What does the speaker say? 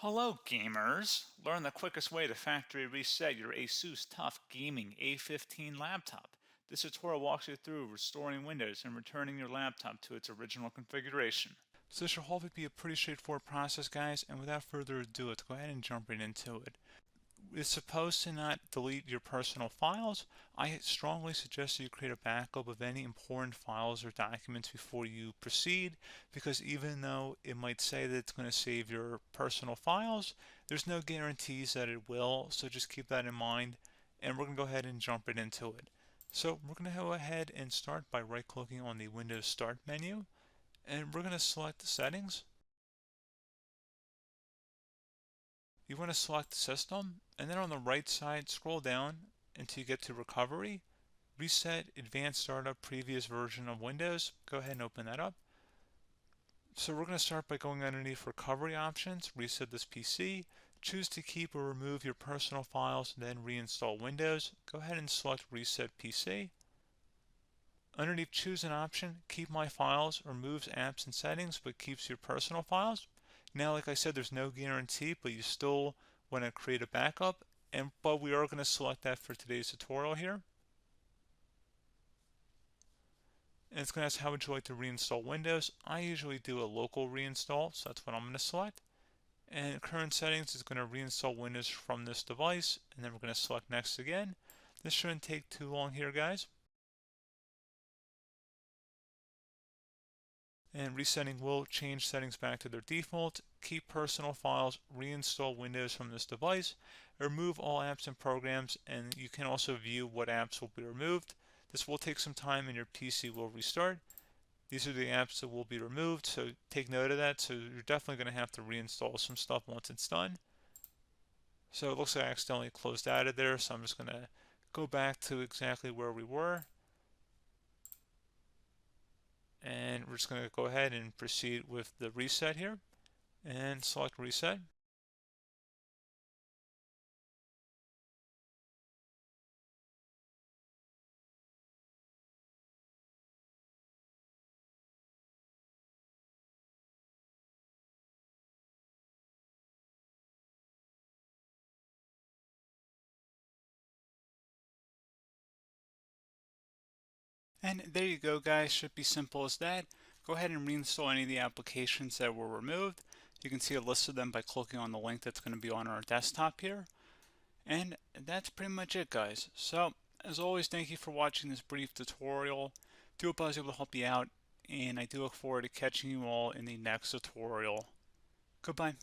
Hello gamers! Learn the quickest way to factory reset your ASUS TUF Gaming A15 laptop. This tutorial walks you through restoring Windows and returning your laptop to its original configuration. So this should hopefully be a pretty straightforward process, guys, and without further ado, let's go ahead and jump right into it. It's supposed to not delete your personal files. I strongly suggest that you create a backup of any important files or documents before you proceed, because even though it might say that it's going to save your personal files, there's no guarantees that it will, so just keep that in mind, and we're going to go ahead and jump right into it. So we're going to go ahead and start by right-clicking on the Windows Start menu, and we're going to select the settings. You want to select System, and then on the right side, scroll down until you get to Recovery. Reset Advanced Startup Previous Version of Windows. Go ahead and open that up. So we're going to start by going underneath Recovery Options, reset this PC, choose to keep or remove your personal files, then reinstall Windows. Go ahead and select Reset PC. Underneath Choose an option, Keep My Files removes apps and settings but keeps your personal files. Now, like I said, there's no guarantee, but you still want to create a backup, but we are going to select that for today's tutorial here. And it's going to ask how would you like to reinstall Windows. I usually do a local reinstall, so that's what I'm going to select. And current settings is going to reinstall Windows from this device, and then we're going to select next again. This shouldn't take too long here, guys. And resetting will change settings back to their default, keep personal files, reinstall Windows from this device, remove all apps and programs, and you can also view what apps will be removed. This will take some time and your PC will restart. These are the apps that will be removed, so take note of that. So you're definitely going to have to reinstall some stuff once it's done. So it looks like I accidentally closed out of there, so I'm just going to go back to exactly where we were. And we're just going to go ahead and proceed with the reset here and select reset. And there you go, guys. Should be simple as that. Go ahead and reinstall any of the applications that were removed. You can see a list of them by clicking on the link that's going to be on our desktop here. And that's pretty much it, guys. So, as always, thank you for watching this brief tutorial. Do hope I was able to help you out, and I do look forward to catching you all in the next tutorial. Goodbye.